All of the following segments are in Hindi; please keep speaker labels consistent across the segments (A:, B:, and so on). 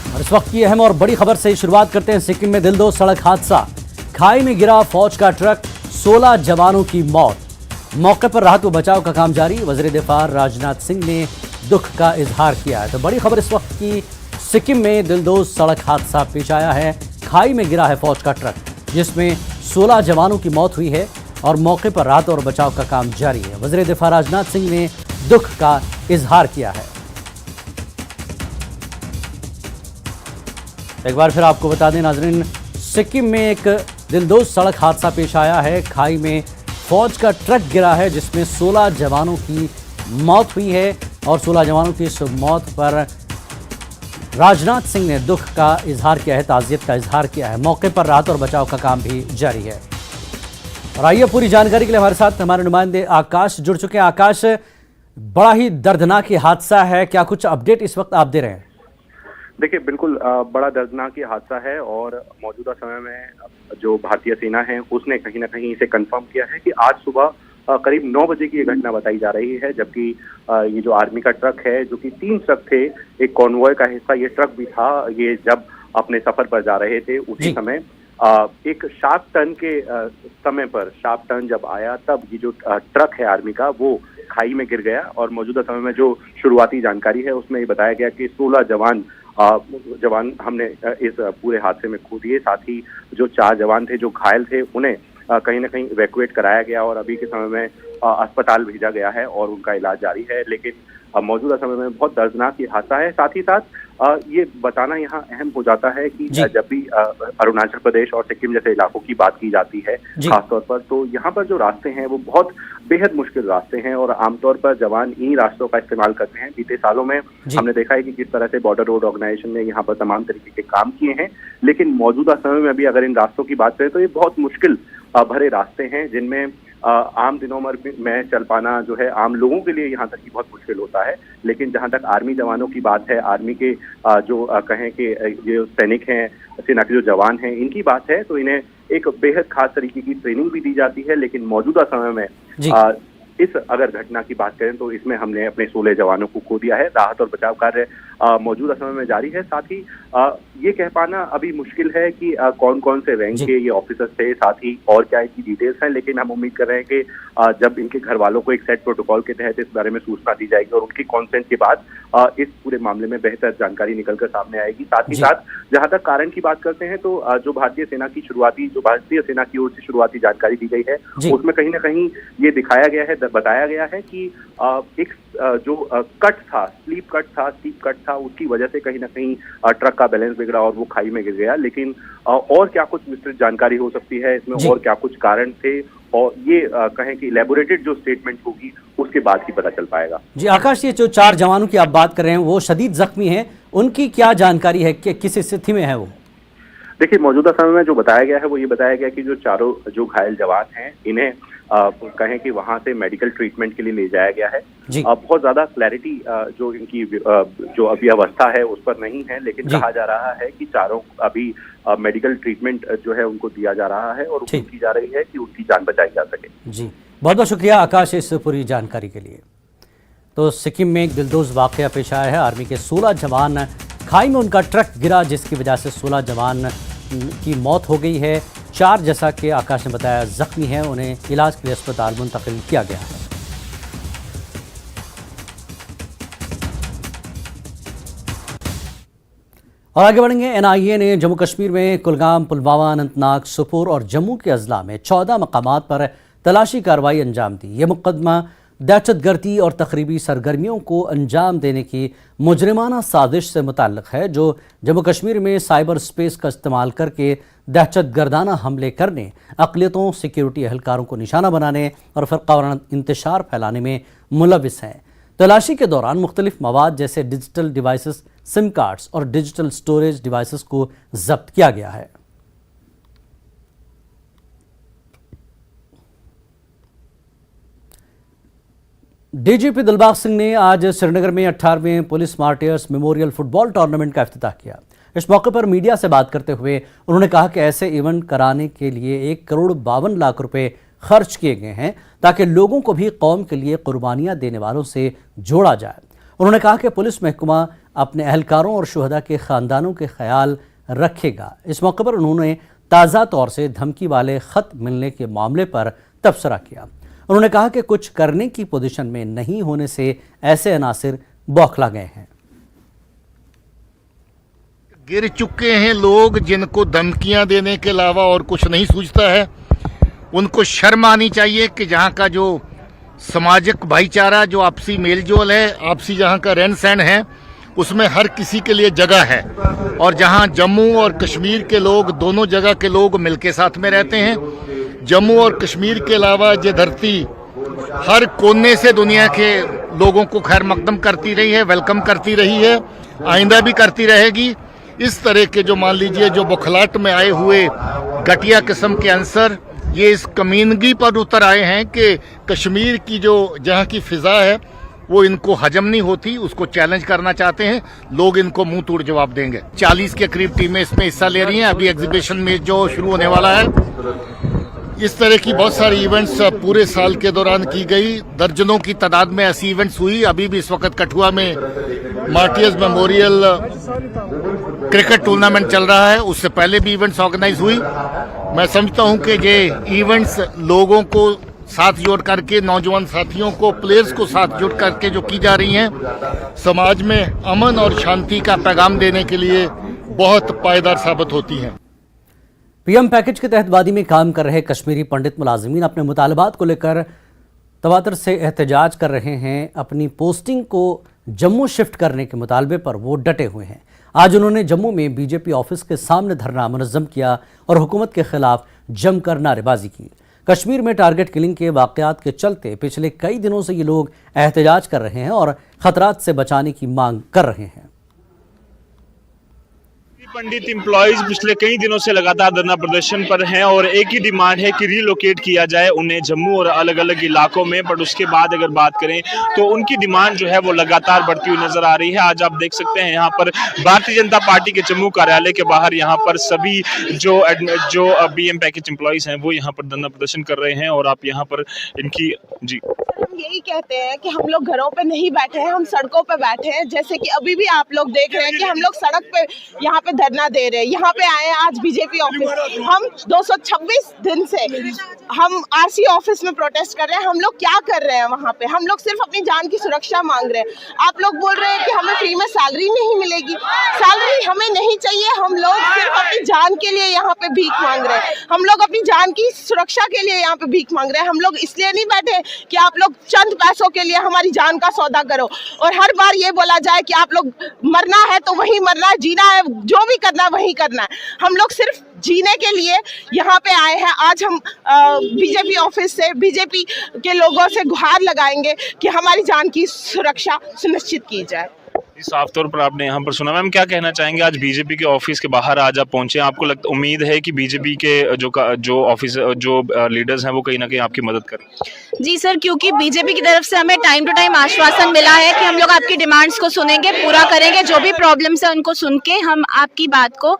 A: और इस वक्त की अहम और बड़ी खबर से शुरुआत करते हैं। सिक्किम में दिलदोज सड़क हादसा, खाई में गिरा फौज का ट्रक, 16 जवानों की मौत। मौके पर राहत व बचाव का काम जारी। वज़ीर दिफा राजनाथ सिंह ने दुख का इजहार किया है। तो बड़ी खबर इस वक्त की, सिक्किम में दिलदोज सड़क हादसा पेश आया है। खाई में गिरा है फौज का ट्रक, जिसमें 16 जवानों की मौत हुई है और मौके पर राहत और बचाव का काम जारी है। वज़ीर दिफा राजनाथ सिंह ने दुख का इजहार किया है। एक बार फिर आपको बता दें नाजरीन, सिक्किम में एक दिलदोज सड़क हादसा पेश आया है। खाई में फौज का ट्रक गिरा है, जिसमें 16 जवानों की मौत हुई है और 16 जवानों की इस मौत पर राजनाथ सिंह ने दुख का इजहार किया है, ताज़ियत का इजहार किया है। मौके पर राहत और बचाव का काम भी जारी है। और आइए पूरी जानकारी के लिए हमारे साथ हमारे नुमाइंदे आकाश जुड़ चुके हैं। आकाश, बड़ा ही दर्दनाक हादसा है, क्या कुछ अपडेट इस वक्त आप दे रहे हैं?
B: देखिए, बिल्कुल बड़ा दर्दनाक ये हादसा है और मौजूदा समय में जो भारतीय सेना है उसने कहीं ना कहीं इसे कंफर्म किया है कि आज सुबह करीब 9 बजे की ये घटना बताई जा रही है, जबकि ये जो आर्मी का ट्रक है, जो कि 3 ट्रक थे, एक कॉन्वॉय का हिस्सा ये ट्रक भी था। ये जब अपने सफर पर जा रहे थे उसी समय एक शार्प टर्न के समय पर शार्प टर्न जब आया, तब ये जो ट्रक है आर्मी का वो खाई में गिर गया। और मौजूदा समय में जो शुरुआती जानकारी है उसमें ये बताया गया कि 16 जवान हमने इस पूरे हादसे में खो दिए। साथ ही जो 4 जवान थे जो घायल थे उन्हें कहीं ना कहीं इवैक्यूएट कराया गया और अभी के समय में अस्पताल भेजा गया है और उनका इलाज जारी है। लेकिन मौजूदा समय में बहुत दर्दनाक ये हादसा है। साथ ही साथ ये बताना यहाँ अहम हो जाता है कि जब भी अरुणाचल प्रदेश और सिक्किम जैसे इलाकों की बात की जाती है खासतौर पर, तो यहाँ पर जो रास्ते हैं वो बहुत बेहद मुश्किल रास्ते हैं और आमतौर पर जवान इन्हीं रास्तों का इस्तेमाल करते हैं। बीते सालों में हमने देखा है कि किस तरह से बॉर्डर रोड ऑर्गेनाइजेशन ने यहाँ पर तमाम तरीके के काम किए हैं, लेकिन मौजूदा समय में भी अगर इन रास्तों की बात करें तो ये बहुत मुश्किल भरे रास्ते हैं, जिनमें आम दिनों में चल पाना जो है आम लोगों के लिए यहाँ तक की बहुत मुश्किल होता है। लेकिन जहाँ तक आर्मी जवानों की बात है, आर्मी के जो कहें कि ये सैनिक हैं, सेना के जो जवान हैं, इनकी बात है तो इन्हें एक बेहद खास तरीके की ट्रेनिंग भी दी जाती है। लेकिन मौजूदा समय में इस अगर घटना की बात करें तो इसमें हमने अपने 16 जवानों को खो दिया है। राहत और बचाव कार्य मौजूदा समय में जारी है। साथ ही ये कह पाना अभी मुश्किल है कि कौन कौन से रैंक के ये ऑफिसर्स थे, साथ ही और क्या इनकी डिटेल्स हैं, लेकिन हम उम्मीद कर रहे हैं कि जब इनके घर वालों को एक सेट प्रोटोकॉल के तहत इस बारे में सूचना दी जाएगी और उनकी कॉन्सेंट के बाद इस पूरे मामले में बेहतर जानकारी निकलकर सामने आएगी। साथ ही साथ जहां तक कारण की बात करते हैं तो जो भारतीय सेना की ओर से शुरुआती जानकारी दी गई है उसमें कहीं ना कहीं ये दिखाया गया है, बताया गया है कि एक जो स्लीप कट था, उसकी वजह से कहीं ना कहीं ट्रक का बैलेंस बिगड़ा और वो खाई में गिर गया। लेकिन और क्या कुछ विस्तृत जानकारी हो सकती है इसमें, और क्या कुछ कारण थे, और ये कहें कि इलैबोरेटेड जो स्टेटमेंट होगी उसके बाद ही पता चल पाएगा।
A: जी आकाश, ये जो 4 जवानों की आप बात कर रहे हैं वो शदीद जख्मी हैं, उनकी क्या जानकारी है, कि किस स्थिति में है वो?
B: देखिए, मौजूदा समय में जो बताया गया है वो ये बताया गया कि जो चारों जो घायल जवान हैं इन्हें कहें कि वहां से मेडिकल ट्रीटमेंट के लिए ले जाया गया है। बहुत ज्यादा क्लैरिटी जो इनकी जो अभी अवस्था है उस पर नहीं है, लेकिन कहा जा रहा है कि चारों अभी मेडिकल ट्रीटमेंट जो है उनको दिया जा रहा है और उम्मीद की जा रही है कि उनकी जान बचाई जा सके।
A: जी, बहुत बहुत शुक्रिया आकाश इस पूरी जानकारी के लिए। तो सिक्किम में एक दिलदोज वाकया पेश आया है। आर्मी के 16 जवान खाई में उनका ट्रक गिरा, जिसकी वजह से 16 जवान की मौत हो गई है। 4 जैसा कि आकाश ने बताया जख्मी हैं, उन्हें इलाज के लिए अस्पताल मुंतकिल किया गया है। और आगे बढ़ेंगे। एनआईए ने जम्मू कश्मीर में कुलगाम, पुलवामा, अनंतनाग, सोपोर और जम्मू के अजला में 14 मकामात पर तलाशी कार्रवाई अंजाम दी। ये मुकदमा दहशतगर्दी और तखरीबी सरगर्मियों को अंजाम देने की मुजरिमाना साजिश से मुताल्लिक है, जो जम्मू कश्मीर में साइबर स्पेस का इस्तेमाल करके दहशतगर्दाना हमले करने, अक़लियतों, सिक्योरिटी एहलकारों को निशाना बनाने और फ़िरक़ावाराना इंतशार फैलाने में मुलविस हैं। तलाशी के दौरान मुख्तलिफ मवाद जैसे डिजिटल डिवाइसेस, सिम कार्ड्स और डिजिटल स्टोरेज डिवाइसेस को जब्त किया गया है। डीजीपी दिलबाग सिंह ने आज श्रीनगर में 18वें police martyrs memorial football tournament का इफ्तिताह किया। इस मौके पर मीडिया से बात करते हुए उन्होंने कहा कि ऐसे इवेंट कराने के लिए 1,52,00,000 रुपए खर्च किए गए हैं ताकि लोगों को भी कौम के लिए कुर्बानियां देने वालों से जोड़ा जाए। उन्होंने कहा कि पुलिस महकमा अपने अहलकारों और शुहदा के ख़ानदानों के ख्याल रखेगा। इस मौके पर उन्होंने ताज़ा तौर से धमकी वाले ख़त मिलने के मामले पर तबसरा किया। उन्होंने कहा कि कुछ करने की पोजीशन में नहीं होने से ऐसे अनासिर बौखला गए हैं।
C: गिर चुके हैं लोग जिनको धमकियां देने के अलावा और कुछ नहीं सूझता है। उनको शर्म आनी चाहिए कि जहां का जो सामाजिक भाईचारा, जो आपसी मेलजोल है, आपसी जहां का रहन सहन है, उसमें हर किसी के लिए जगह है। और जहां जम्मू और कश्मीर के लोग, दोनों जगह के लोग मिलके साथ में रहते हैं। जम्मू और कश्मीर के अलावा ये धरती हर कोने से दुनिया के लोगों को खैर मकदम करती रही है, वेलकम करती रही है, आइंदा भी करती रहेगी। इस तरह के जो मान लीजिए जो बौखलाहट में आए हुए घटिया किस्म के आंसर ये इस कमीनगी पर उतर आए हैं कि कश्मीर की जो जहाँ की फिजा है वो इनको हजम नहीं होती, उसको चैलेंज करना चाहते हैं। लोग इनको मुंह तोड़ जवाब देंगे। 40 के करीब टीमें इसमें हिस्सा ले रही हैं। अभी एग्जीबिशन में जो शुरू होने वाला है, इस तरह की बहुत सारी इवेंट्स पूरे साल के दौरान की गई। दर्जनों की तादाद में ऐसी इवेंट्स हुई। अभी भी इस वक्त कठुआ में मार्टियर्स मेमोरियल क्रिकेट टूर्नामेंट चल रहा है, उससे पहले भी इवेंट्स ऑर्गेनाइज हुई। मैं समझता हूं कि ये इवेंट्स लोगों को साथ जोड़ करके, नौजवान साथियों को, प्लेयर्स को साथ जोड़ करके जो की जा रही हैं, समाज में अमन और शांति का पैगाम देने के लिए बहुत पायदार साबित होती हैं।
A: पीएम पैकेज के तहत वादी में काम कर रहे कश्मीरी पंडित मुलाजिमीन अपने मुतालबात को लेकर तवातर से एहतजाज कर रहे हैं। अपनी पोस्टिंग को जम्मू शिफ्ट करने के मुतालबे पर वो डटे हुए हैं। आज उन्होंने जम्मू में बीजेपी ऑफिस के सामने धरना मुनज़्ज़म किया और हुकूमत के खिलाफ जमकर नारेबाजी की। कश्मीर में टारगेट किलिंग के वाक़यात के चलते पिछले कई दिनों से ये लोग एहतजाज कर रहे हैं और खतरात से बचाने की मांग कर रहे हैं।
D: पंडित एम्प्लॉइज पिछले कई दिनों से लगातार धरना प्रदर्शन पर हैं और एक ही डिमांड है कि रिलोकेट किया जाए उन्हें जम्मू और अलग अलग इलाकों में। बट उसके बाद अगर बात करें तो उनकी डिमांड जो है वो लगातार बढ़ती हुई नजर आ रही है। आज आप देख सकते हैं यहाँ पर भारतीय जनता पार्टी के जम्मू कार्यालय के बाहर यहाँ पर सभी जो पीएम पैकेज एम्प्लॉइज हैं वो यहाँ पर धरना प्रदर्शन कर रहे हैं। और आप यहाँ पर इनकी जी
E: हम यही कहते हैं कि हम लोग घरों पे नहीं बैठे हैं, हम सड़कों पे बैठे हैं। जैसे कि अभी भी आप लोग देख रहे हैं कि हम लोग सड़क पे यहाँ पे धरना दे रहे हैं। यहाँ पे आए हैं आज बीजेपी ऑफिस। हम 226 दिन से हम आरसी ऑफिस में प्रोटेस्ट कर रहे हैं। हम लोग क्या कर रहे हैं वहाँ पे? हम लोग सिर्फ अपनी जान की सुरक्षा मांग रहे हैं। आप लोग बोल रहे हैं कि हमें फ्री में सैलरी नहीं मिलेगी। सैलरी हमें नहीं चाहिए। हम लोग सिर्फ अपनी जान के लिए यहाँ पे भीख मांग रहे हैं। हम लोग अपनी जान की सुरक्षा के लिए यहाँ पे भीख मांग रहे हैं। हम लोग इसलिए नहीं बैठे कि आप लोग चंद पैसों के लिए हमारी जान का सौदा करो और हर बार ये बोला जाए कि आप लोग मरना है तो वही मरना है, जीना है जो भी करना है वही करना है। हम लोग सिर्फ जीने के लिए यहाँ पे आए हैं। आज हम बीजेपी ऑफिस से बीजेपी के लोगों से गुहार लगाएंगे कि हमारी जान की सुरक्षा सुनिश्चित की जाए।
D: साफ तौर पर आपने यहाँ पर सुना। मैम क्या कहना चाहेंगे, आज बीजेपी के ऑफिस के बाहर आज आप पहुंचे, आपको उम्मीद है कि बीजेपी के जो ऑफिस जो लीडर्स हैं वो कहीं ना कहीं आपकी मदद करें?
F: जी सर, क्योंकि बीजेपी की तरफ से हमें टाइम टू टाइम आश्वासन मिला है कि हम लोग आपकी डिमांड्स को सुनेंगे, पूरा करेंगे, जो भी प्रॉब्लम्स है उनको सुन के हम आपकी बात को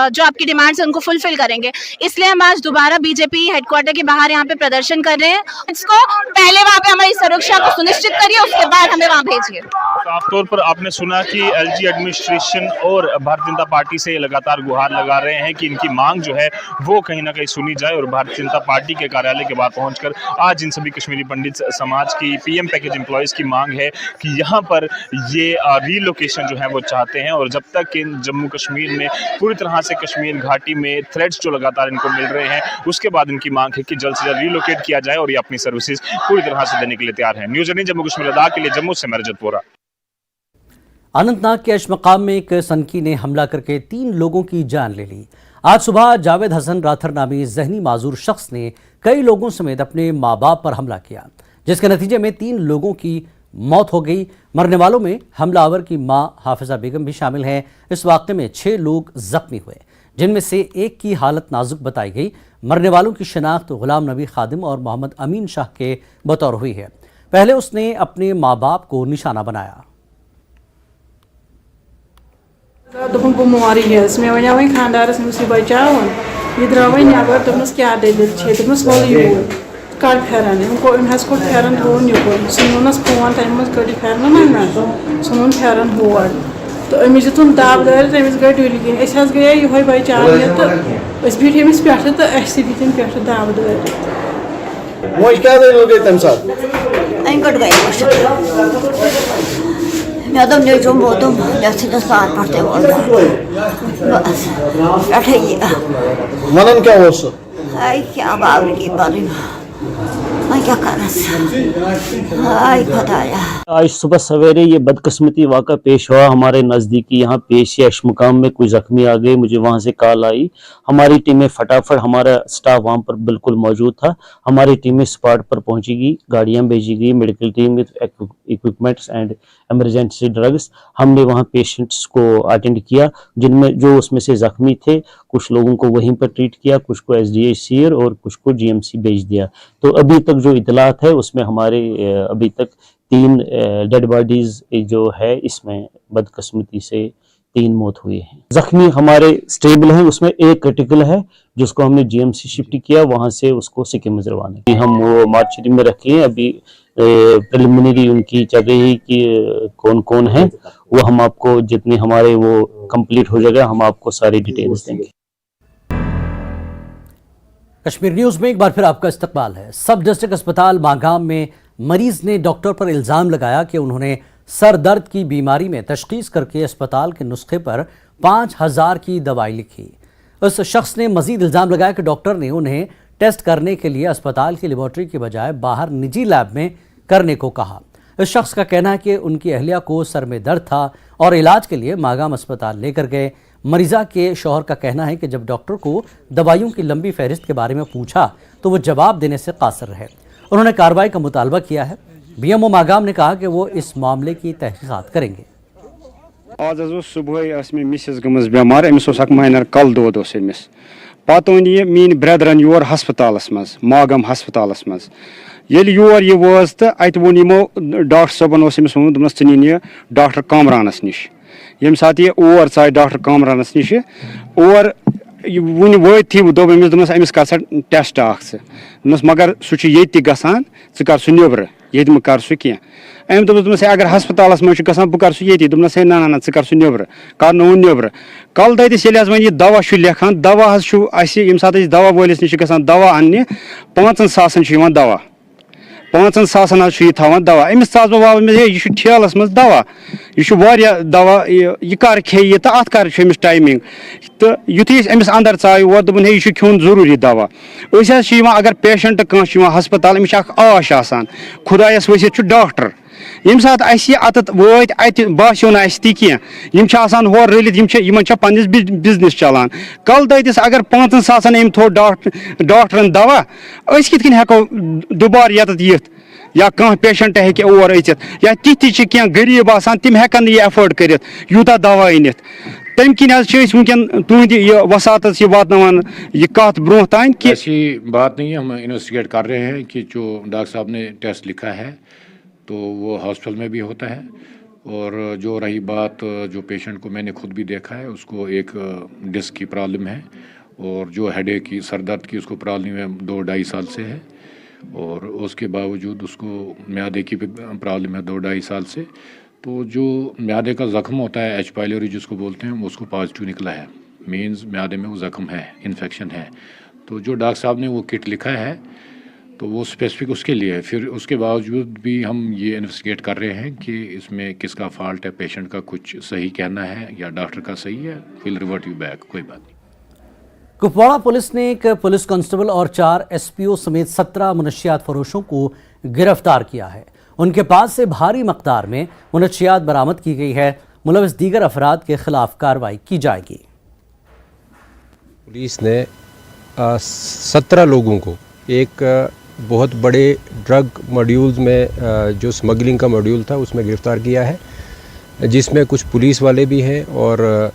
F: जो आपकी डिमांड्स है उनको फुलफिल करेंगे। इसलिए हम आज दोबारा बीजेपी हेडक्वार्टर के बाहर यहाँ पे प्रदर्शन कर रहे हैं। इसको पहले वहाँ पे हमारी सुरक्षा को सुनिश्चित करिए, उसके बाद हमें वहाँ भेजिए।
D: साफ तौर पर आपने सुना कि एलजी एडमिनिस्ट्रेशन और भारतीय जनता पार्टी से लगातार गुहार लगा रहे हैं कि इनकी मांग जो है वो कहीं ना कहीं सुनी जाए। और भारतीय जनता पार्टी के कार्यालय के बाहर पहुंचकर आज इन सभी कश्मीरी पंडित समाज की पीएम पैकेज एम्प्लॉइज की मांग है कि यहाँ पर ये रीलोकेशन जो है वो चाहते हैं। और जब तक इन जम्मू कश्मीर में पूरी तरह से कश्मीर घाटी में थ्रेट्स जो लगातार इनको मिल रहे हैं, उसके बाद इनकी मांग है कि जल्द से जल्द रीलोकेट किया जाए और ये अपनी सर्विसेज पूरी तरह से देने के लिए तैयार है। न्यूज़ 18 जम्मू कश्मीर लद्दाख के लिए जम्मू से मैं रजत वोरा।
A: अनंतनाग के अशमकाम में एक सनकी ने हमला करके 3 लोगों की जान ले ली। आज सुबह जावेद हसन राथर नामी जहनी माजूर शख्स ने कई लोगों समेत अपने माँ बाप पर हमला किया, जिसके नतीजे में 3 लोगों की मौत हो गई। मरने वालों में हमलावर की मां हाफिजा बेगम भी शामिल है। इस वाक़े में 6 लोग जख्मी हुए, जिनमें से एक की हालत नाजुक बताई गई। मरने वालों की शिनाख्त गुलाम नबी खादिम और मोहम्मद अमीन शाह के बतौर हुई है। पहले उसने अपने माँ बाप को निशाना बनाया।
G: दोपन बह मोरी मे वन वो खानदारस बचावन यह द्राव नबर दोपस क्या दलिल दोपस वल यूर कड़ फेरन कोड़ फेरन थोन युकुन सुनस फोन तमें कड़ फेरन ना सुन फेरन हर तो अमिस दितुन दाब दारित अमिस गई डुल गिन अस हज गए यह बचाने तो अस बिठ अमिस पे तो अस दितन पे दाब दारित
H: मोज क्या गई तम साथ
I: कट गई मैं तो नहीं चुम बहुत जैसे तो साथ पढ़ते बोल बस
H: मनन क्या हो
I: आई क्या बाबरी की बारी मैं क्या कर आई खुदाया।
J: आज सुबह सवेरे ये बदकिस्मती वाक़ा पेश हुआ हमारे नज़दीकी यहाँ पेश मुकाम में कोई ज़ख्मी आ गए। मुझे वहाँ से कॉल आई, हमारी टीमें फटाफट, हमारा स्टाफ वहाँ पर बिल्कुल मौजूद था, हमारी टीमें स्पॉट पर पहुँची गई, गाड़ियाँ भेजी गई, medical team with equipments and emergency drugs. हमने वहाँ पेशेंट्स को अटेंड किया, जिनमें जो उसमें से ज़ख्मी थे, कुछ लोगों को वहीं पर ट्रीट किया, कुछ को SDHC और कुछ को GMC भेज दिया। तो अभी तक जो इतलात है उसमें हमारे अभी तक 3 डेड बॉडीज जो है, इसमें बदकिस्मती से 3 मौत हुई है। जख्मी हमारे स्टेबल हैं, उसमें एक क्रिटिकल है जिसको हमने GMC शिफ्ट किया, वहां से उसको सिक्किम रवाना। हम वो मार्चरी में रखे हैं, अभी प्रिलिमिनरी उनकी चल रही है कि कौन कौन है, वो हम आपको जितने हमारे वो कंप्लीट हो जाएगा हम आपको सारी डिटेल्स देंगे।
A: कश्मीर न्यूज़ में एक बार फिर आपका इस्तकबाल है। सब डिस्ट्रिक्ट अस्पताल मागाम में मरीज ने डॉक्टर पर इल्ज़ाम लगाया कि उन्होंने सर दर्द की बीमारी में तशखीस करके अस्पताल के नुस्खे पर 5000 की दवाई लिखी। उस शख्स ने मजीद इल्ज़ाम लगाया कि डॉक्टर ने उन्हें टेस्ट करने के लिए अस्पताल की लेबॉर्ट्री के बजाय बाहर निजी लैब में करने को कहा। इस शख्स का कहना है कि उनकी अहलिया को सर में दर्द था और इलाज के लिए मागाम अस्पताल लेकर गए। मरीजा के शौहर का कहना है कि जब डॉक्टर को दवाइयों की लंबी फहरिस्त के बारे में पूछा तो वो जवाब देने से कासिर रहे। उन्होंने कार्रवाई का मुतालबा किया है। BMO मागाम ने कहा कि वो इस मामले की तहकीकात करेंगे।
K: आज सुबह मिसिस गमज बेमार, अमिस माइनर कल दोद पत ओन यह मीन ब्रदरन योर हस्पतालस मज, मागम हस्पतालस मज। येल योर यह वोज तो अत वो यमो डॉक्टर सबन अमिस वोन दोपस इन यह डॉक्टर कामरानस निश। यम सात यह और चाह डॉक्टर कामरानस निश और वन वथी दोप अमिस अमिस कर सा टेस्ट दोपस मगर सह ये गसान कर सह नब्र ये कर सह क्या। अम दोपस अगर हस्पतालस मज गसान बह कर सह ये दोपस ना ना कर सह नब्र कर नब्र। कल तथस ये वो दवा लेखान, दवा यम सात दवा वलिस नश गसान दवा अन्ने 5000 दवा, 5000 थवान दवा। अमिस चाह बह वाव यह ठेलस मज दवा, यह दवा यह कर खे तो अत कर टाइमिंग। तो युथी अमिस अंदर चाय वो दोपन यह खोन जरूरी दवा। अगर पेशेंट कह हस्पताल अमिस आश आसान खुदायस वसित डॉक्टर यम सात अत वत अत बास्यो ना कह होर रलित पन्निस बिजनेस चलान। कल तथस अगर 5000 अम थो डॉक्टरन दवा कित हेको दुबार यत यिथ या कह पेशेंट हे और अचित या तिथि क्या गरीब आसान तिम हेकन यह एफोर्ड कर यूता दवा अनित। तम किन वनकन तुंद वसात वातान यह कत ब्रोह तान कि
L: ऐसी बात नहीं है। हम इन्वेस्टिगेट कर रहे हैं कि जो डॉक्टर साहब ने टेस्ट लिखा है तो वो हॉस्पिटल में भी होता है। और जो रही बात जो पेशेंट को मैंने खुद भी देखा है, उसको एक डिस्क की प्रॉब्लम है और जो हेडेक की सर दर्द की उसको प्रॉब्लम है 2-2.5 साल से है। और उसके बावजूद उसको म्यादे की भी प्रॉब्लम है 2-2.5 साल से। तो जो म्यादे का ज़ख्म होता है H. पायलोरी जिसको बोलते हैं, उसको पॉजिटिव निकला है, मीन्स म्यादे में वो ज़ख्म है, इन्फेक्शन है। तो जो डॉक्टर साहब ने वो किट लिखा है तो वो स्पेसिफिक उसके लिए है। फिर उसके बावजूद भी हम ये इन्वेस्टिगेट कर रहे हैं कि इसमें किसका फॉल्ट है, पेशेंट का कुछ सही कहना है या डॉक्टर का सही है। विल रिवर्ट यू बैक, कोई बात नहीं।
A: कुपवाड़ा पुलिस ने एक पुलिस कांस्टेबल और 4 SPO समेत 17 मुनशियात फरोशों को गिरफ्तार किया है। उनके पास से भारी मकदार में मुनशियात बरामद की गई है। मुलविस दीगर अफराद के खिलाफ कार्रवाई की जाएगी।
M: पुलिस ने 17 लोगों को एक बहुत बड़े ड्रग मॉड्यूल्स में जो स्मगलिंग का मॉड्यूल था उसमें गिरफ्तार किया है, जिसमें कुछ पुलिस वाले भी हैं और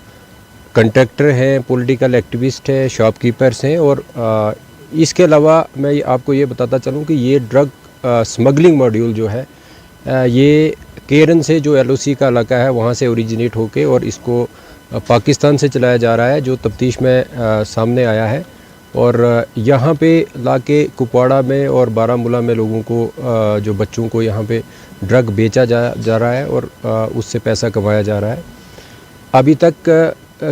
M: कंट्रैक्टर हैं, पॉलिटिकल एक्टिविस्ट हैं, शॉपकीपर्स हैं। और इसके अलावा मैं आपको ये बताता चलूँ कि ये ड्रग स्मगलिंग मॉड्यूल जो है ये केरन से जो LOC का इलाका है वहाँ से ओरिजिनेट होके और इसको पाकिस्तान से चलाया जा रहा है, जो तफ्तीश में सामने आया है। और यहाँ पे लाके कुपवाड़ा में और बारामूला में लोगों को जो बच्चों को यहाँ पे ड्रग बेचा जा रहा है और उससे पैसा कमाया जा रहा है। अभी तक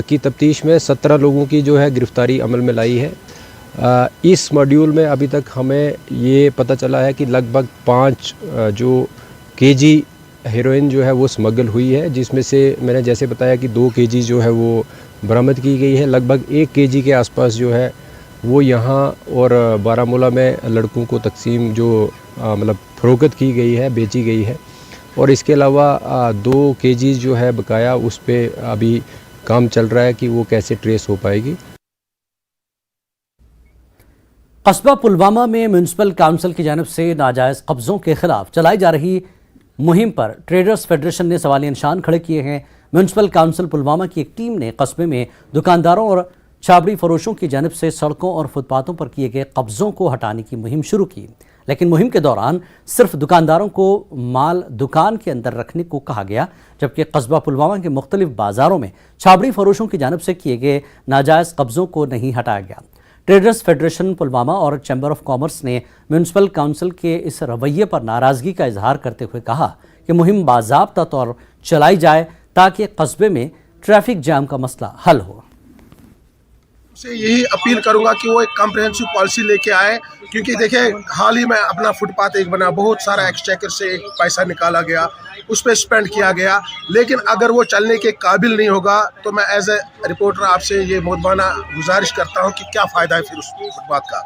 M: की तफ्तीश में 17 लोगों की जो है गिरफ्तारी अमल में लाई है। इस मॉड्यूल में अभी तक हमें ये पता चला है कि लगभग 5 जो केजी हेरोइन जो है वो स्मगल हुई है, जिसमें से मैंने जैसे बताया कि 2 केजी जो है वो बरामद की गई है। लगभग 1 केजी के आसपास जो है वो यहाँ और बारामूला में लड़कों को तकसीम जो मतलब फ़रोख्त की गई है, बेची गई है। और इसके अलावा 2 केजी जो है बकाया, उस पर अभी काम चल रहा है कि वो कैसे ट्रेस हो पाएगी।
A: कस्बा पुलवामा में म्यूनसिपल काउंसिल की जानिब से नाजायज़ कब्ज़ों के खिलाफ चलाई जा रही मुहिम पर ट्रेडर्स फेडरेशन ने सवालिया निशान खड़े किए हैं। म्यूनसिपल काउंसिल पुलवामा की एक टीम ने कस्बे में दुकानदारों और छाबड़ी फरोशों की जानिब से सड़कों और फुटपाथों पर किए गए कब्ज़ों को हटाने की मुहिम शुरू की, लेकिन मुहिम के दौरान सिर्फ दुकानदारों को माल दुकान के अंदर रखने को कहा गया, जबकि कस्बा पुलवामा के मुख्तलिफ बाज़ारों में छाबड़ी फरोशों की जानिब से किए गए नाजायज़ कब्ज़ों को नहीं हटाया गया। ट्रेडर्स फेडरेशन पुलवामा और चैम्बर ऑफ कॉमर्स ने म्यूनसिपल काउंसिल के इस रवैये पर नाराज़गी का इजहार करते हुए कहा कि मुहिम बाज़ाब्ता तौर चलाई जाए ताकि कस्बे में ट्रैफिक जाम का मसला हल हो।
H: से यही अपील करूंगा कि वो एक कॉम्प्रिहेंसिव पॉलिसी लेके आए, क्योंकि देखिए हाल ही में अपना फुटपाथ एक बना, बहुत सारा एक्सचेकर से एक पैसा निकाला गया, उस पर स्पेंड किया गया, लेकिन अगर वो चलने के काबिल नहीं होगा तो मैं एज ए रिपोर्टर आपसे ये मोहब्बाना गुजारिश करता हूँ कि क्या फ़ायदा है फिर उस फुटपाथ का।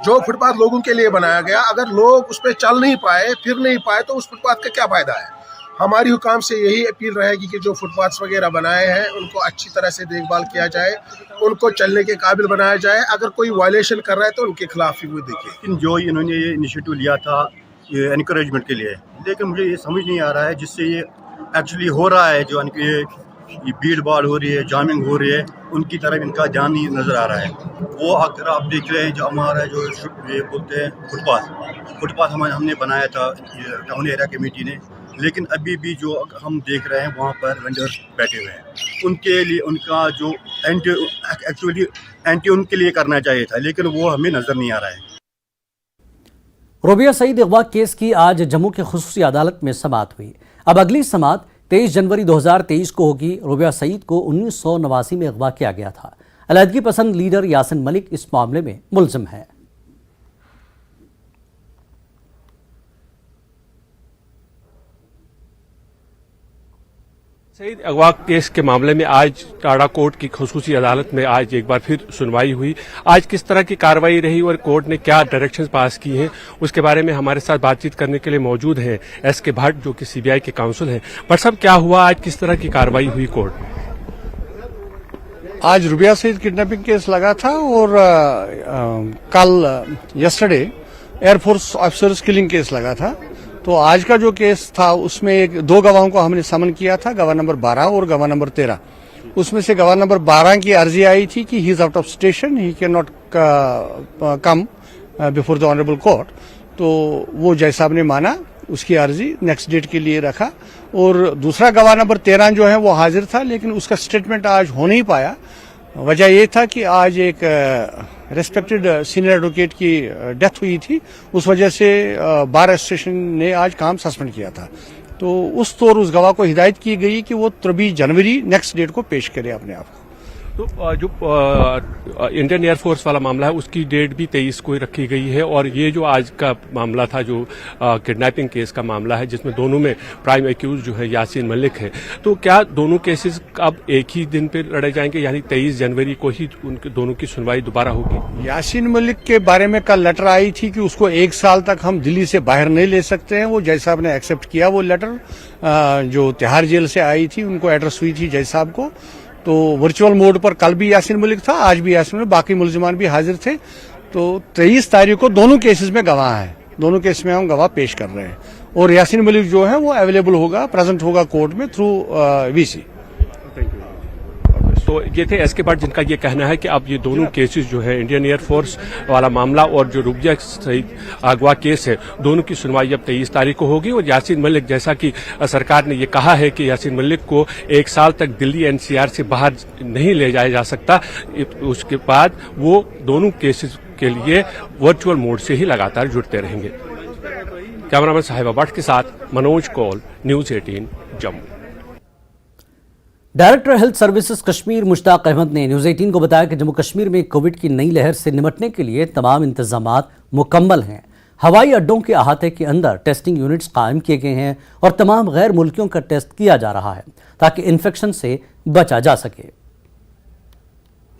H: जो फुटपाथ लोगों के लिए बनाया गया, अगर लोग उस पर चल नहीं पाए, फिर नहीं पाए, तो उस फुटपाथ का क्या फ़ायदा है। हमारी हुकाम से यही अपील रहेगी कि जो फुटपाथ्स वगैरह बनाए हैं उनको अच्छी तरह से देखभाल किया जाए, उनको चलने के काबिल बनाया जाए। अगर कोई वायलेशन कर रहा है तो उनके खिलाफ ही वो देखें।
N: जो इन्होंने ये इनिशिएटिव लिया था ये एनकरेजमेंट के लिए, लेकिन मुझे ये समझ नहीं आ रहा है जिससे ये एक्चुअली हो रहा है, जो ये भीड़ भाड़ हो रही है, जामिंग हो रही है, उनकी तरफ इनका ध्यान नहीं नज़र आ रहा है। वो अगर आप देख रहे हैं जो हमारा जो ये बोलते हैं फुटपाथ हमने बनाया था टाउन एरिया कमेटी ने, लेकिन अभी भी जो हम देख रहे हैं वहाँ पर वेंडर्स बैठे हुए हैं, उनके लिए उनका जो एंटी उनके लिए करना चाहिए था, लेकिन वो हमें नज़र नहीं आ रहा है।
A: रोबिया सईद अगवा केस की आज जम्मू की खुसूसी अदालत में समाअत हुई। अब अगली समाअत 23 जनवरी 2023 को होगी। रोबिया सईद को 1989 में अगवा किया गया था। अलहदगी पसंद लीडर यासिन मलिक इस मामले में मुलजिम है।
O: सईद अगवा केस के मामले में आज टाडा कोर्ट की खुसूसी अदालत में आज एक बार फिर सुनवाई हुई। आज किस तरह की कार्रवाई रही और कोर्ट ने क्या डायरेक्शंस पास की हैं, उसके बारे में हमारे साथ बातचीत करने के लिए मौजूद हैं एस.के. भट्ट, जो कि सीबीआई के काउंसिल हैं। भट्ट साहब, क्या हुआ आज, किस तरह की कार्रवाई हुई कोर्ट में?
P: आज रुबिया सईद किडनैपिंग केस लगा था और कल yesterday air force officers killing case लगा था। तो आज का जो केस था उसमें 2 गवाहों को हमने समन किया था, गवाह नंबर 12 और गवाह नंबर 13। उसमें से गवाह नंबर 12 की अर्जी आई थी कि he is out of station, he can not come before the honourable court. तो वो जज साहब ने माना, उसकी अर्जी नेक्स्ट डेट के लिए रखा। और दूसरा गवाह नंबर 13 जो है वो हाजिर था, लेकिन उसका स्टेटमेंट आज हो नहीं पाया। वजह ये था कि आज एक रेस्पेक्टेड सीनियर एडवोकेट की डेथ हुई थी, उस वजह से बार एसोसिएशन ने आज काम सस्पेंड किया था। तो उस उस गवाह को हिदायत की गई कि वो 23 जनवरी नेक्स्ट डेट को पेश करे अपने आप को।
O: तो जो इंडियन एयरफोर्स वाला मामला है उसकी डेट भी 23 को ही रखी गई है, और ये जो आज का मामला था जो किडनैपिंग केस का मामला है जिसमें दोनों में प्राइम एक्यूज जो है यासीन मलिक है, तो क्या दोनों केसेस अब एक ही दिन पे लड़े जाएंगे, यानी 23 जनवरी को ही उनके दोनों की सुनवाई दोबारा होगी?
P: यासीन मलिक के बारे में कल लेटर आई थी कि उसको 1 साल तक हम दिल्ली से बाहर नहीं ले सकते हैं। वो जज साहब ने एक्सेप्ट किया वो लेटर, जो तिहाड़ जेल से आई थी, उनको एड्रेस हुई थी जज साहब को। तो वर्चुअल मोड पर कल भी यासीन मलिक था, आज भी यासीन मलिक, बाकी मुलजिमान भी हाजिर थे। तो 23 तारीख को दोनों केसेस में गवाह हैं, दोनों केस में हम गवाह पेश कर रहे हैं। और यासीन मलिक जो है वो अवेलेबल होगा, प्रेजेंट होगा कोर्ट में थ्रू वीसी।
O: तो ये थे एस.के. भट्ट, जिनका ये कहना है कि अब ये दोनों केसेस जो है, इंडियन एयरफोर्स वाला मामला और जो रुबिया सईद अगवा केस है, दोनों की सुनवाई अब 23 तारीख को होगी। और यासीन मलिक, जैसा कि सरकार ने ये कहा है कि यासीन मलिक को 1 साल तक दिल्ली एनसीआर से बाहर नहीं ले जाया जा सकता, उसके बाद वो दोनों केसेस के लिए वर्चुअल मोड से ही लगातार जुड़ते रहेंगे। कैमरामैन साहिबा भट्ट के साथ Manoj Kaul, news 18 Jammu.
A: Director health services Kashmir Mushtaq Ahmad ने न्यूज़ 18 को बताया कि जम्मू कश्मीर में कोविड की नई लहर से निपटने के लिए तमाम इंतजामात मुकम्मल हैं। हवाई अड्डों के अहाते के अंदर टेस्टिंग यूनिट्स कायम किए गए हैं और तमाम गैर मुल्कियों का टेस्ट किया जा रहा है ताकि इन्फेक्शन से बचा जा सके।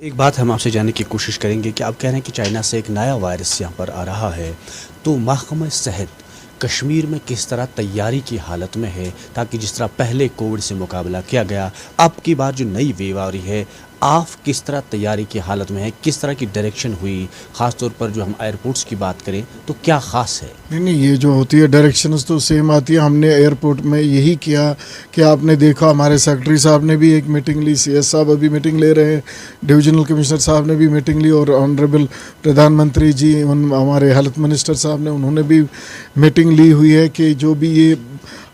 Q: एक बात हम आपसे जानने की कोशिश करेंगे कि आप कह रहे हैं कि चाइना से एक नया वायरस यहाँ पर आ रहा है, तो महकमा सेहत कश्मीर में किस तरह तैयारी की हालत में है ताकि जिस तरह पहले कोविड से मुकाबला किया गया, अब की बार जो नई वेव आ रही है, आप किस तरह तैयारी की हालत में है, किस तरह की डायरेक्शन हुई, ख़ास तौर पर जो हम एयरपोर्ट्स की बात करें तो क्या ख़ास है?
R: नहीं, ये जो होती है डायरेक्शंस तो सेम आती है। हमने एयरपोर्ट में यही किया कि आपने देखा हमारे सेक्रेटरी साहब ने भी एक मीटिंग ली, CS साहब अभी मीटिंग ले रहे हैं, डिविजनल कमिश्नर साहब ने भी मीटिंग ली और ऑनरेबल प्रधानमंत्री जी हमारे हेल्थ मिनिस्टर साहब ने उन्होंने भी मीटिंग ली हुई है कि जो भी ये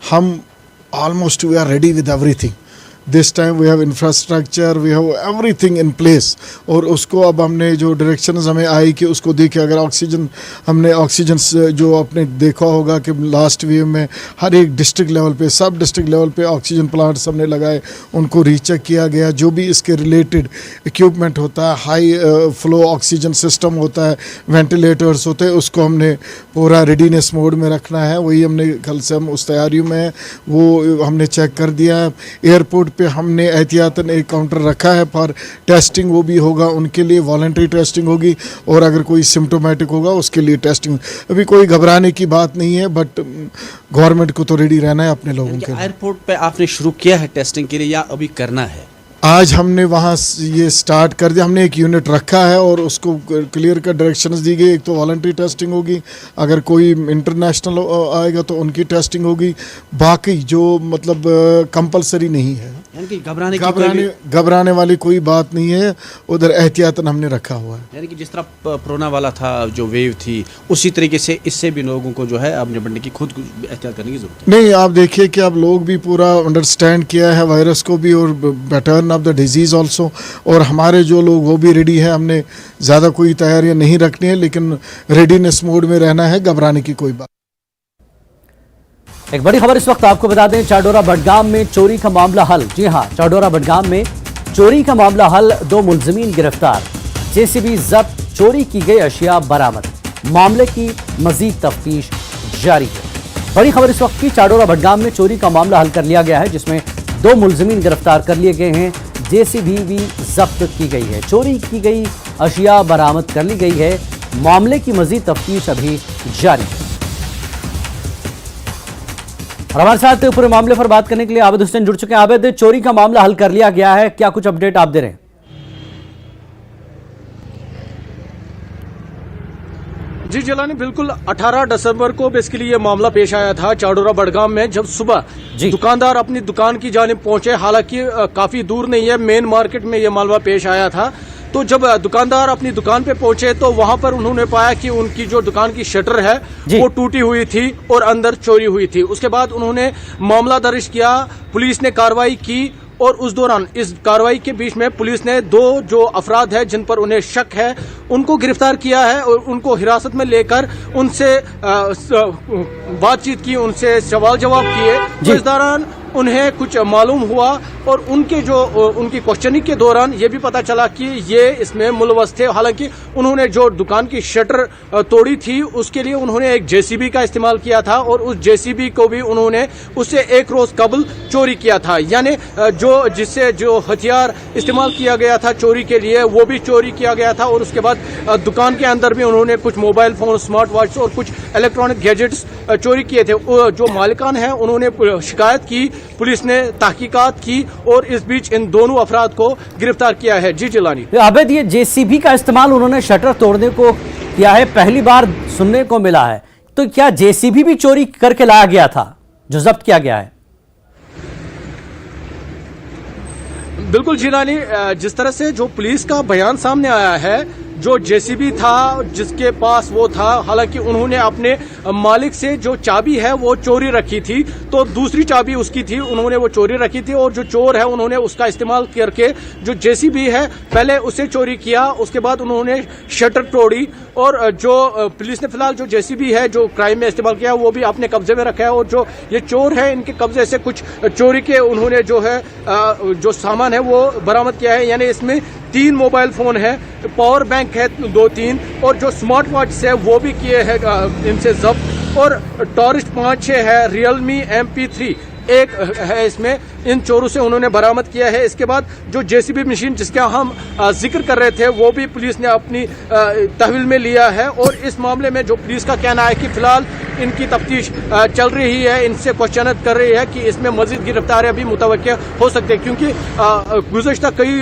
R: हम almost we are ready with everything. This time we have infrastructure, we have everything in place. और उसको अब हमने जो डायरेक्शंस हमें आई कि उसको देखे, अगर ऑक्सीजन हमने ऑक्सीजन जो आपने देखा होगा कि लास्ट वेव में हर एक डिस्ट्रिक्ट लेवल पे, सब डिस्ट्रिक्ट लेवल पे ऑक्सीजन प्लांट्स हमने लगाए, उनको रीचेक किया गया। जो भी इसके रिलेटेड इक्विपमेंट होता है, हाई फ्लो ऑक्सीजन सिस्टम होता है, वेंटिलेटर्स होते हैं, उसको हमने पूरा रेडीनेस मोड में रखना है। वही हमने कल से हम उस तैयारियों में है, वो हमने चेक कर दिया है। एयरपोर्ट पे हमने एहतियातन एक काउंटर रखा है फॉर टेस्टिंग, वो भी होगा, उनके लिए वॉलंटरी टेस्टिंग होगी और अगर कोई सिम्टोमेटिक होगा उसके लिए टेस्टिंग। अभी कोई घबराने की बात नहीं है, बट गवर्नमेंट को तो रेडी रहना है अपने लोगों के।
Q: एयरपोर्ट पे आपने शुरू किया है टेस्टिंग के लिए या अभी करना है?
R: आज हमने वहाँ ये स्टार्ट कर दिया, हमने एक यूनिट रखा है और उसको क्लियर कर डायरेक्शंस दी गई। एक तो वॉलंटरी टेस्टिंग होगी, अगर कोई इंटरनेशनल आएगा तो उनकी टेस्टिंग होगी, बाकी जो मतलब कंपलसरी नहीं है।
Q: यानी कि
R: घबराने वाली कोई बात नहीं है, उधर एहतियातन हमने रखा हुआ है।
Q: यानी कि जिस तरह कोरोना वाला था जो वेव थी, उसी तरीके से इससे भी लोगों को जो है अब निपटने की खुद एहतियात करने की जरूरत है।
R: नहीं, आप देखिए कि अब लोग भी पूरा अंडरस्टैंड किया है वायरस को भी और pattern of the disease also, और हमारे जो लोग वो भी रेडी है। हमने ज़्यादा कोई तैयारियां नहीं रखनी है, लेकिन रेडीनेस मोड में रहना है, घबराने की कोई बात।
A: एक बड़ी खबर इस वक्त आपको बता दें, चाडोरा बडगाम में चोरी का मामला हल। जी हां, चाडोरा बडगाम में चोरी का मामला हल, 2 मुलजिमीन गिरफ्तार, JCB जब्त, चोरी की गई अशिया बरामद। मामले की मजीद तफ्तीश जारी है। बड़ी खबर इस वक्त की, चाडोरा बडगाम में चोरी का मामला हल कर लिया गया है, जिसमें 2 मुलजिमीन गिरफ्तार कर लिए गए हैं, JCB भी जब्त की गई है, चोरी की गई अशिया बरामद कर ली गई है। मामले की मजीद तफ्तीश अभी जारी है। और हमारे साथ पूरे मामले पर बात करने के लिए आबिद हुसैन जुड़ चुके हैं। आबिद, चोरी का मामला हल कर लिया गया है, क्या कुछ अपडेट आप दे रहे हैं?
S: जी जिलानी, बिल्कुल 18 दिसंबर को बेसिकली ये मामला पेश आया था चाडोरा बडगाम में, जब सुबह दुकानदार अपनी दुकान की जानिब पहुंचे। हालांकि काफी दूर नहीं है, मेन मार्केट में ये मामला पेश आया था। तो जब दुकानदार अपनी दुकान पे पहुंचे तो वहां पर उन्होंने पाया कि उनकी जो दुकान की शटर है वो टूटी हुई थी और अंदर चोरी हुई थी। उसके बाद उन्होंने मामला दर्ज किया, पुलिस ने कार्रवाई की और उस दौरान इस कार्रवाई के बीच में पुलिस ने 2 जो अफराद हैं जिन पर उन्हें शक है उनको गिरफ्तार किया है और उनको हिरासत में लेकर उनसे बातचीत की, उनसे सवाल जवाब किए। तो इस दौरान उन्हें कुछ मालूम हुआ और उनकी क्वेश्चनिंग के दौरान ये भी पता चला कि ये इसमें मुलवस थे। हालांकि उन्होंने जो दुकान की शटर तोड़ी थी उसके लिए उन्होंने एक JCB का इस्तेमाल किया था और उस JCB को भी उन्होंने उससे 1 रोज कबल चोरी किया था। यानी जिससे जो हथियार इस्तेमाल किया गया था चोरी के लिए वो भी चोरी किया गया था। और उसके बाद दुकान के अंदर भी उन्होंने कुछ मोबाइल फोन, स्मार्ट वॉच और कुछ इलेक्ट्रॉनिक गैजेट्स चोरी किए थे। जो मालिकान हैं उन्होंने शिकायत की, पुलिस ने तहकीकात की और इस बीच इन दोनों अफराद को गिरफ्तार किया है। जी जिलानी।
A: आबिद, ये JCB का इस्तेमाल उन्होंने शटर तोड़ने को किया है, पहली बार सुनने को मिला है। तो क्या JCB भी चोरी करके लाया गया था जो जब्त किया गया है?
S: बिल्कुल जिलानी, जिस तरह से जो पुलिस का बयान सामने आया है, जो जेसीबी था जिसके पास वो था, हालांकि उन्होंने अपने मालिक से जो चाबी है वो चोरी रखी थी, तो दूसरी चाबी उसकी थी, उन्होंने वो चोरी रखी थी और जो चोर है उन्होंने उसका इस्तेमाल करके जो जेसीबी है पहले उसे चोरी किया, उसके बाद उन्होंने शटर तोड़ी और जो पुलिस ने फिलहाल जो जेसीबी है जो क्राइम में इस्तेमाल किया वो भी अपने कब्जे में रखा है। और जो ये चोर है इनके कब्जे से कुछ चोरी के उन्होंने जो है जो सामान है वो बरामद किया है, यानी इसमें 3 मोबाइल फोन है, पावर बैंक है 2-3 और जो स्मार्ट वॉच है वो भी किए हैं इनसे जब्त, और टॉरिस्ट 5-6 है, रियलमी MP3 एक है इसमें, इन चोरों से उन्होंने बरामद किया है। इसके बाद जो जेसीबी मशीन जिसका हम जिक्र कर रहे थे वो भी पुलिस ने अपनी तहवील में लिया है। और इस मामले में जो पुलिस का कहना है कि फिलहाल इनकी तफ्तीश चल रही है, इनसे क्वेश्चन कर रही है कि इसमें मजीद गिरफ्तारियां भी मुतवक्किल हो सकती है, क्योंकि गुज़श्ता कई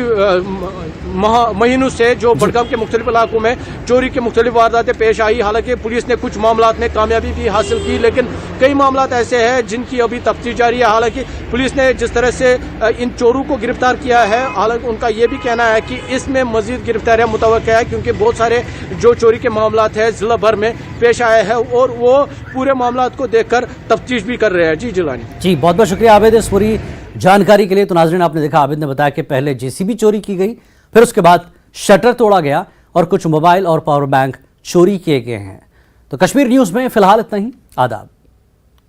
S: महीनों से जो बडगाम के मुख्तलिफ इलाकों में चोरी के मुख्तलिफ वारदातें पेश आई। हालांकि पुलिस ने कुछ मामलात में कामयाबी भी हासिल की, लेकिन कई मामलात ऐसे हैं जिनकी अभी तफ्तीश जारी है। हालांकि पुलिस ने जिस तरह से इन चोरों को गिरफ्तार किया है, हालांकि उनका ये भी कहना है कि इसमें मजीद गिरफ्तारियां मुतवक्किल है, क्योंकि बहुत सारे जो चोरी के मामलात हैं जिला भर में पेश आए हैं और वो पूरे मामलात को देखकर तफ्तीश भी कर रहे हैं। जी जिलानी
A: जी, बहुत बहुत शुक्रिया आबिद इस पूरी जानकारी के लिए। तो नाज़रीन, आपने देखा आबिद ने बताया कि पहले जेसीबी चोरी की गई, फिर उसके बाद शटर तोड़ा गया और कुछ मोबाइल और पावर बैंक चोरी किए गए हैं। तो कश्मीर न्यूज़ में फिलहाल इतना ही। आदाब।